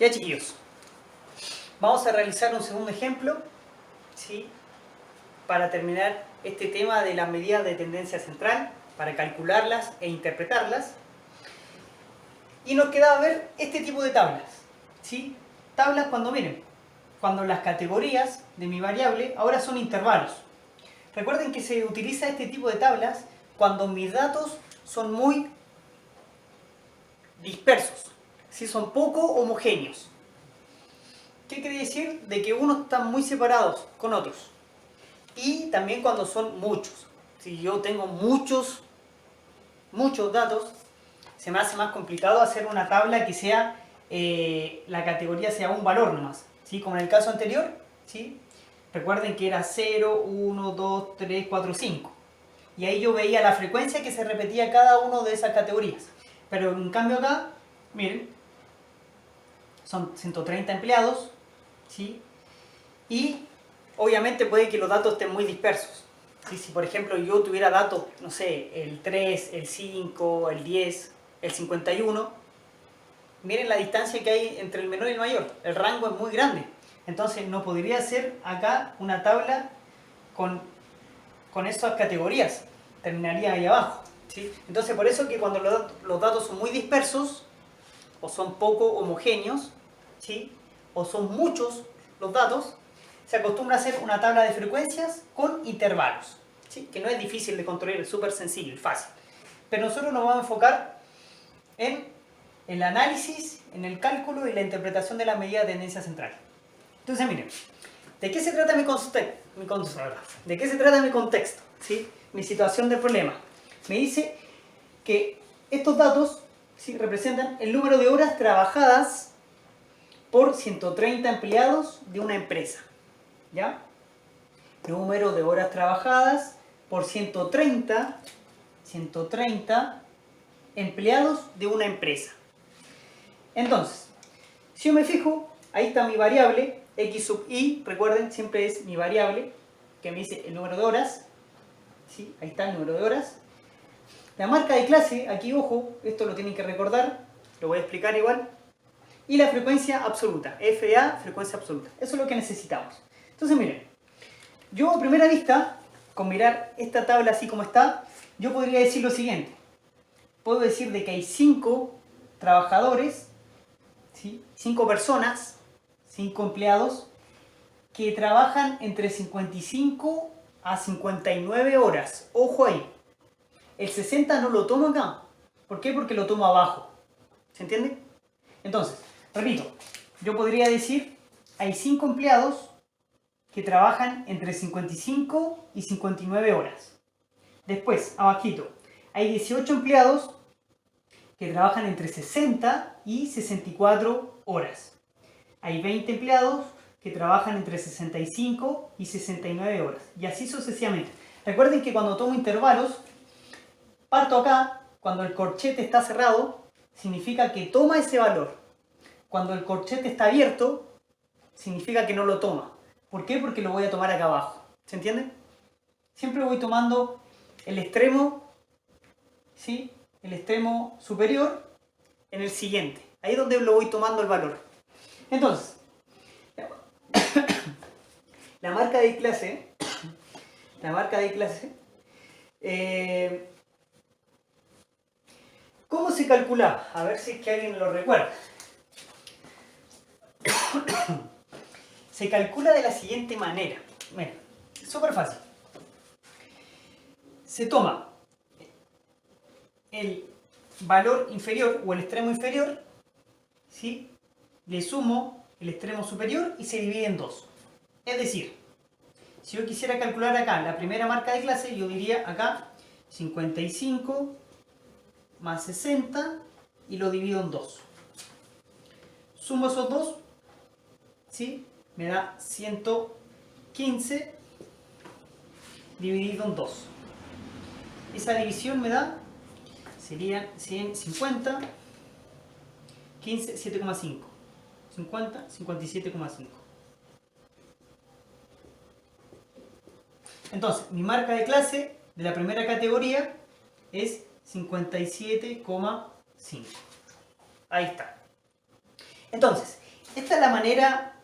Ya, chiquillos, vamos a realizar un segundo ejemplo, ¿sí? Para terminar este tema de las medidas de tendencia central, para calcularlas e interpretarlas. Y nos quedaba ver este tipo de tablas, ¿sí? Tablas cuando las categorías de mi variable ahora son intervalos. Recuerden que se utiliza este tipo de tablas cuando mis datos son muy dispersos, ¿sí? Son poco homogéneos. ¿Qué quiere decir? De que unos están muy separados con otros. Y también cuando son muchos. Si yo tengo muchos datos, se me hace más complicado hacer una tabla que sea, la categoría sea un valor nomás, ¿sí? Como en el caso anterior, ¿sí? Recuerden que era 0, 1, 2, 3, 4, 5. Y ahí yo veía la frecuencia que se repetía cada uno de esas categorías. Pero en cambio acá, miren, son 130 empleados, ¿sí? Y obviamente puede que los datos estén muy dispersos. ¿Sí? Si por ejemplo yo tuviera datos, no sé, el 3, el 5, el 10, el 51, miren la distancia que hay entre el menor y el mayor. El rango es muy grande. Entonces no podría ser acá una tabla con esas categorías. Terminaría ahí abajo. ¿Sí? Entonces por eso que cuando los datos son muy dispersos, o son poco homogéneos, ¿sí? O son muchos los datos, se acostumbra a hacer una tabla de frecuencias con intervalos, ¿sí? Que no es difícil de construir, es súper sencillo y fácil. Pero nosotros nos vamos a enfocar en el análisis, en el cálculo y la interpretación de la medida de tendencia central. Entonces, miren, ¿de qué se trata mi contexto? ¿Sí? Mi situación del problema. Me dice que estos datos, ¿sí?, representan el número de horas trabajadas por 130 empleados de una empresa. ¿Ya? Número de horas trabajadas por 130 empleados de una empresa. Entonces, si yo me fijo, ahí está mi variable, x sub i, recuerden, siempre es mi variable, que me dice el número de horas. ¿Sí? Ahí está el número de horas. La marca de clase, aquí ojo, esto lo tienen que recordar, lo voy a explicar igual. Y la frecuencia absoluta, FA, frecuencia absoluta. Eso es lo que necesitamos. Entonces miren, yo a primera vista, con mirar esta tabla así como está, yo podría decir lo siguiente. Puedo decir de que hay 5 trabajadores, ¿sí? 5 personas, 5 empleados, que trabajan entre 55 a 59 horas. Ojo ahí. El 60 no lo tomo acá. ¿Por qué? Porque lo tomo abajo. ¿Se entiende? Entonces, repito, yo podría decir, hay 5 empleados que trabajan entre 55 y 59 horas. Después, abajito, hay 18 empleados que trabajan entre 60 y 64 horas. Hay 20 empleados que trabajan entre 65 y 69 horas. Y así sucesivamente. Recuerden que cuando tomo intervalos, parto acá, cuando el corchete está cerrado, significa que toma ese valor. Cuando el corchete está abierto, significa que no lo toma. ¿Por qué? Porque lo voy a tomar acá abajo. ¿Se entiende? Siempre voy tomando el extremo, ¿sí?, el extremo superior en el siguiente. Ahí es donde lo voy tomando el valor. Entonces, la marca de clase, ¿cómo se calculaba? A ver si es que alguien lo recuerda. Se calcula de la siguiente manera. Miren, súper fácil. Se toma el valor inferior o el extremo inferior, ¿sí?, le sumo el extremo superior y se divide en 2. Es decir, si yo quisiera calcular acá la primera marca de clase, yo diría acá 55 más 60 y lo divido en 2. Sumo esos dos, ¿sí?, me da 115 dividido en 2. Esa división me da, serían 150, 15, 7,5. 50, 57,5. Entonces, mi marca de clase de la primera categoría es 57,5. Ahí está. Entonces, Esta es la manera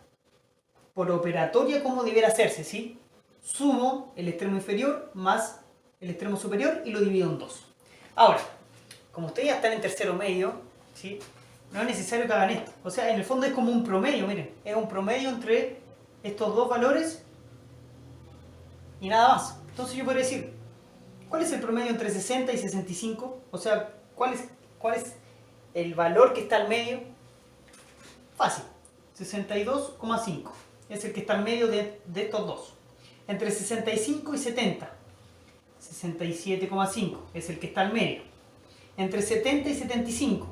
por operatoria como debiera hacerse, ¿sí? Sumo el extremo inferior más el extremo superior y lo divido en 2. Ahora, como ustedes ya están en tercero medio, ¿sí? No es necesario que hagan esto. O sea, en el fondo es como un promedio, miren. Es un promedio entre estos dos valores y nada más. Entonces yo podría decir, ¿cuál es el promedio entre 60 y 65? O sea, ¿cuál es el valor que está al medio? Fácil. 62,5 es el que está al medio de estos dos. Entre 65 y 70, 67,5 es el que está al medio. Entre 70 y 75,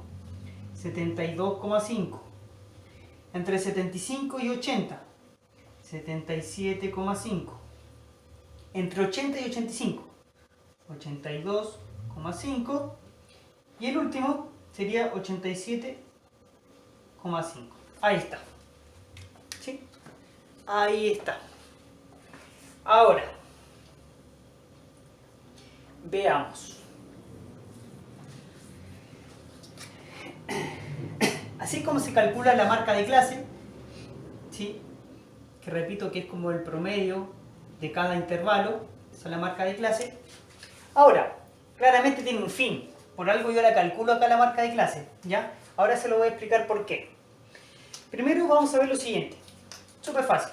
72,5. Entre 75 y 80, 77,5. Entre 80 y 85, 82,5. Y el último sería 87,5. Ahí está. ¿Sí? Ahí está. Ahora, veamos. Así como se calcula la marca de clase, ¿sí? Que repito que es como el promedio de cada intervalo, esa es la marca de clase. Ahora, claramente tiene un fin, por algo yo la calculo acá la marca de clase, ¿ya? Ahora se lo voy a explicar por qué. Primero vamos a ver lo siguiente, súper fácil.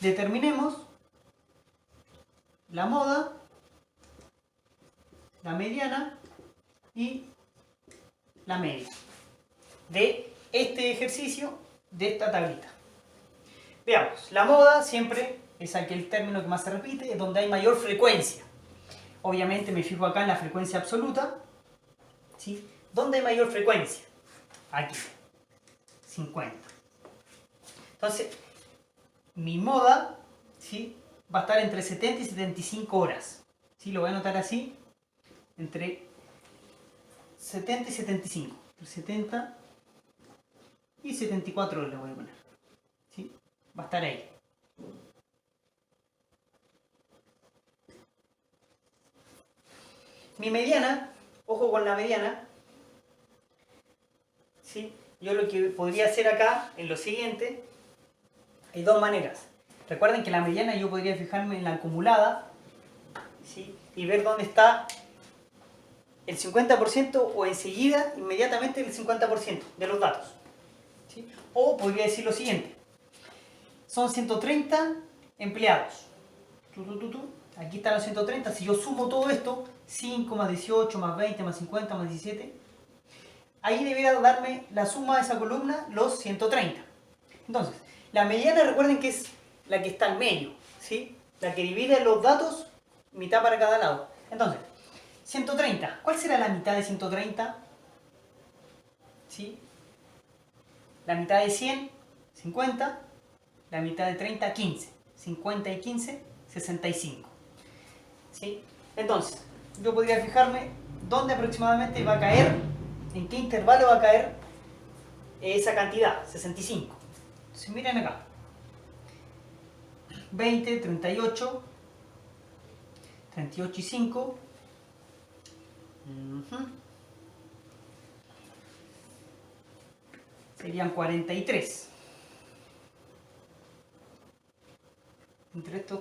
Determinemos la moda, la mediana y la media de este ejercicio, de esta tablita. Veamos, la moda siempre es aquel término que más se repite, es donde hay mayor frecuencia. Obviamente me fijo acá en la frecuencia absoluta, ¿sí? ¿Dónde hay mayor frecuencia? Aquí, 50. Entonces, mi moda, ¿sí? Va a estar entre 70 y 75 horas. ¿Sí? Lo voy a anotar así, entre 70 y 75. Entre 70 y 74 horas le voy a poner. ¿Sí? Va a estar ahí. Mi mediana, ojo con la mediana, ¿sí? Yo lo que podría hacer acá es lo siguiente. Hay dos maneras. Recuerden que la mediana yo podría fijarme en la acumulada, ¿sí? Y ver dónde está el 50% o enseguida, inmediatamente el 50% de los datos, ¿sí? O podría decir lo siguiente. Son 130 empleados. Aquí están los 130. Si yo sumo todo esto, 5 más 18 más 20 más 50 más 17, ahí debería darme la suma de esa columna, los 130. Entonces, la mediana recuerden que es la que está al medio, ¿sí? La que divide los datos, mitad para cada lado. Entonces, 130. ¿Cuál será la mitad de 130? ¿Sí? La mitad de 100, 50. La mitad de 30, 15. 50 y 15, 65. ¿Sí? Entonces, yo podría fijarme dónde aproximadamente va a caer, en qué intervalo va a caer esa cantidad, 65. Entonces, miren acá. 20, 38, 38 y 5. Serían 43. Entre estos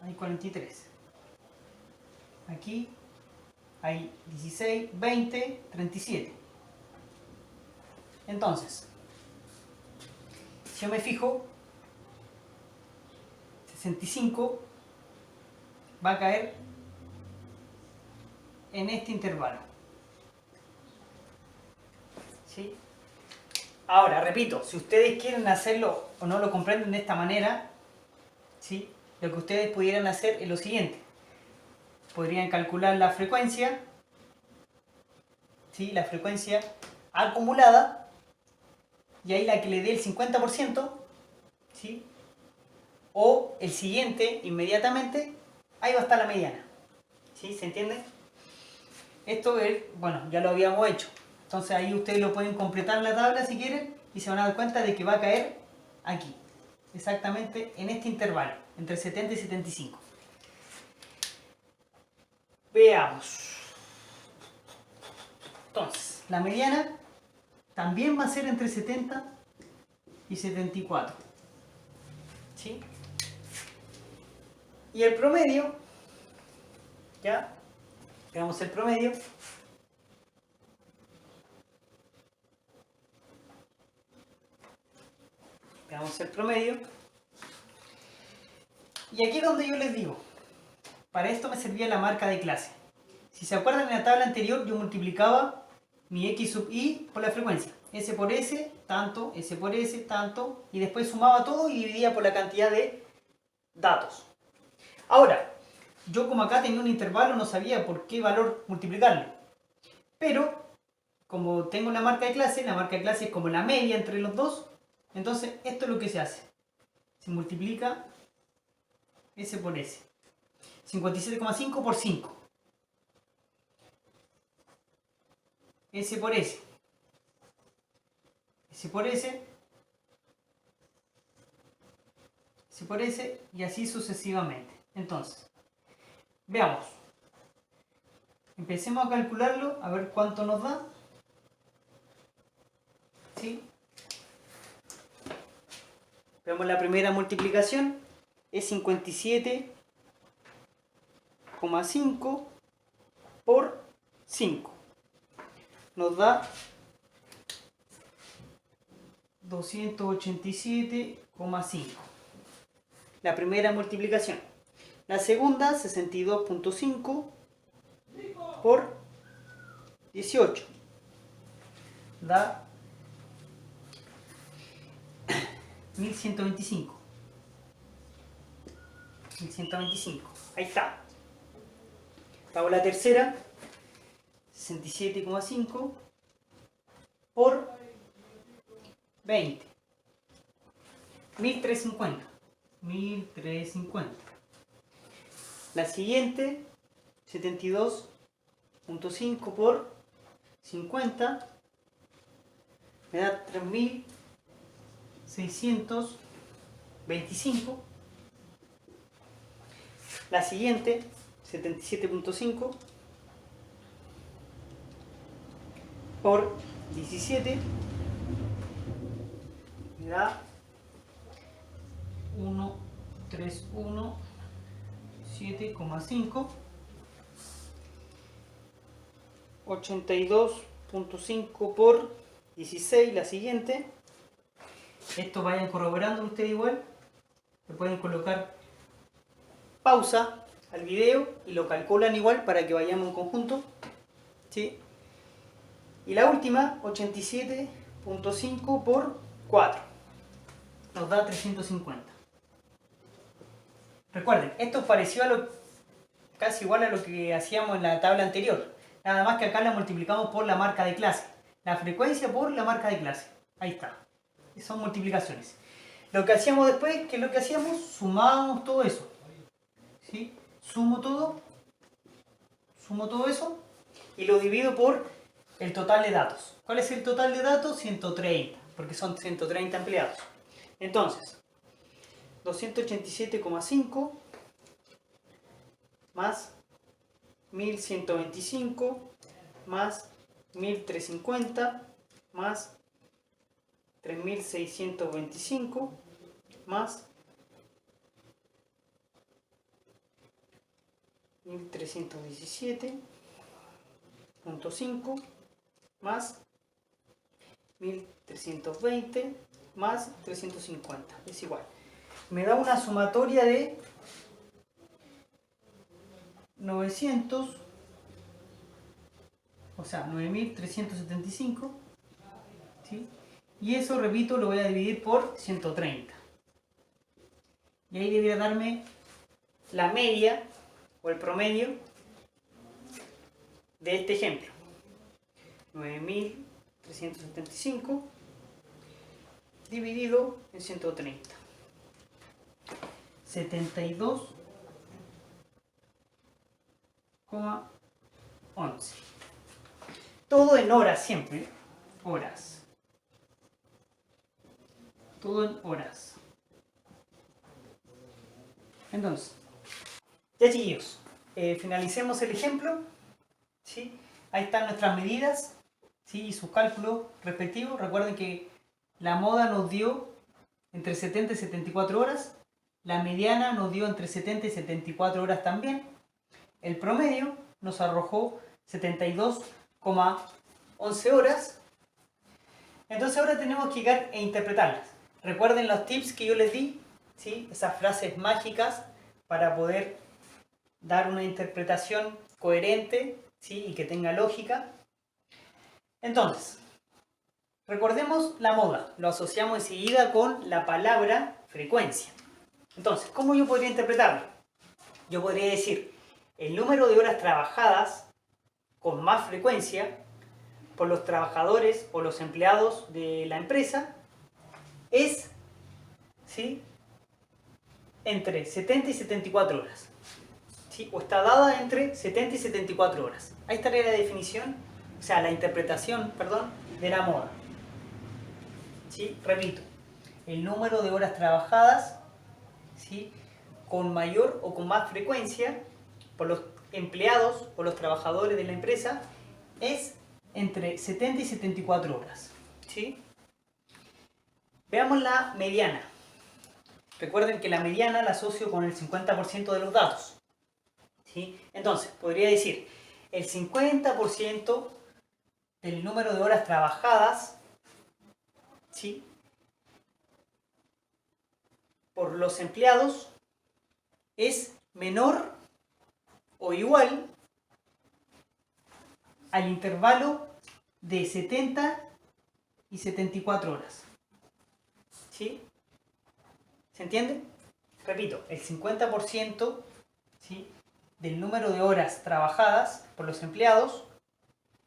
hay 43. Aquí hay 16, 20, 37. Entonces, si yo me fijo, 65 va a caer en este intervalo. ¿Sí? Ahora, repito, si ustedes quieren hacerlo o no lo comprenden de esta manera, ¿sí? Lo que ustedes pudieran hacer es lo siguiente. Podrían calcular la frecuencia, ¿sí? La frecuencia acumulada, y ahí la que le dé el 50%, ¿sí? O el siguiente, inmediatamente, ahí va a estar la mediana. ¿Sí? ¿Se entiende? Esto es, bueno, ya lo habíamos hecho. Entonces ahí ustedes lo pueden completar en la tabla si quieren y se van a dar cuenta de que va a caer aquí. Exactamente en este intervalo, entre 70 y 75. Veamos. Entonces, la mediana también va a ser entre 70 y 74. ¿Sí? Y el promedio, ya, veamos el promedio. Veamos el promedio. Y aquí es donde yo les digo, para esto me servía la marca de clase. Si se acuerdan, en la tabla anterior yo multiplicaba mi x sub i por la frecuencia. S por S, tanto, S por S, tanto, y después sumaba todo y dividía por la cantidad de datos. Ahora, yo como acá tenía un intervalo no sabía por qué valor multiplicarlo. Pero, como tengo la marca de clase es como la media entre los dos, entonces esto es lo que se hace. Se multiplica S por S. 57,5 por 5. S por S. S por S. S por S y así sucesivamente. Entonces, veamos. Empecemos a calcularlo, a ver cuánto nos da. ¿Sí? Veamos la primera multiplicación. Es 57,5 por 5. Nos da 287,5. La primera multiplicación. La segunda, 62,5 por 18. Da 1125. 1125. Ahí está. Hago la tercera. 67,5 por 20. 1350. 1350. La siguiente, 72,5 por 50, me da 3625. La siguiente, 77,5 por 17, me da 1317,5. 82,5 por 16, la siguiente. Esto vayan corroborando ustedes igual. Le pueden colocar pausa al video y lo calculan igual para que vayamos en conjunto. ¿Sí? Y la última, 87,5 por 4. Nos da 350. Recuerden, esto es parecido a casi igual a lo que hacíamos en la tabla anterior. Nada más que acá la multiplicamos por la marca de clase. La frecuencia por la marca de clase. Ahí está. Son multiplicaciones. Lo que hacíamos después, ¿qué es lo que hacíamos? Sumábamos todo eso. ¿Sí? Sumo todo eso y lo divido por el total de datos. ¿Cuál es el total de datos? 130, porque son 130 empleados. Entonces, 287,5 más 1125 más 1350 más 3625 más 1317,5 más 1320 más 350. Es igual. Me da una sumatoria de 900, o sea, 9375. ¿Sí? Y eso, repito, lo voy a dividir por 130. Y ahí debería darme la media o el promedio de este ejemplo. 9375 dividido en 130. 72,11. Todo en horas siempre. Horas. Todo en horas. Entonces, ya chiquillos, finalicemos el ejemplo. ¿Sí? Ahí están nuestras medidas, ¿sí? Y sus cálculos respectivos. Recuerden que la moda nos dio entre 70 y 74 horas. La mediana nos dio entre 70 y 74 horas también. El promedio nos arrojó 72,11 horas. Entonces ahora tenemos que llegar e interpretarlas. Recuerden los tips que yo les di, ¿sí? Esas frases mágicas para poder dar una interpretación coherente, ¿sí? Y que tenga lógica. Entonces, recordemos la moda, lo asociamos enseguida con la palabra frecuencia. Entonces, ¿cómo yo podría interpretarlo? Yo podría decir, el número de horas trabajadas con más frecuencia por los trabajadores o los empleados de la empresa es, ¿sí?, entre 70 y 74 horas. ¿Sí? O está dada entre 70 y 74 horas. Ahí estaría la definición, o sea, la interpretación, perdón, de la moda. ¿Sí? Repito, el número de horas trabajadas, ¿sí?, con mayor o con más frecuencia por los empleados o los trabajadores de la empresa es entre 70 y 74 horas. ¿Sí? Veamos la mediana. Recuerden que la mediana la asocio con el 50% de los datos. ¿Sí? Entonces, podría decir, el 50% del número de horas trabajadas, ¿sí?, por los empleados es menor o igual al intervalo de 70 y 74 horas. ¿Sí? ¿Se entiende? Repito, el 50%, ¿sí?, del número de horas trabajadas por los empleados,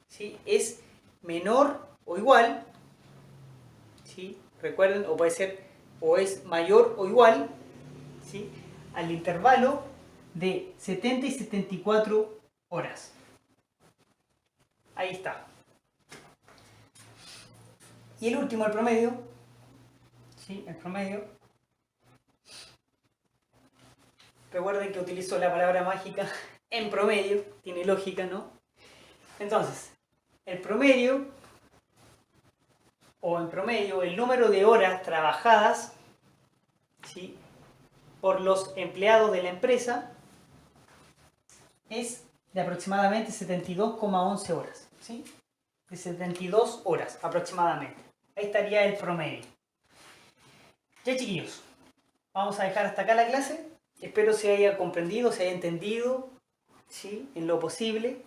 ¿sí?, es menor o igual, ¿sí?, recuerden, o puede ser, o es mayor o igual, ¿sí?, al intervalo de 70 y 74 horas. Ahí está. Y el último, el promedio. ¿Sí? El promedio. Recuerden que utilizo la palabra mágica en promedio. Tiene lógica, ¿no? Entonces, el promedio, o en promedio, el número de horas trabajadas, ¿sí?, por los empleados de la empresa es de aproximadamente 72,11 horas. ¿Sí? De 72 horas aproximadamente. Ahí estaría el promedio. Ya, chiquillos, vamos a dejar hasta acá la clase. Espero se haya comprendido, se haya entendido, ¿sí?, en lo posible.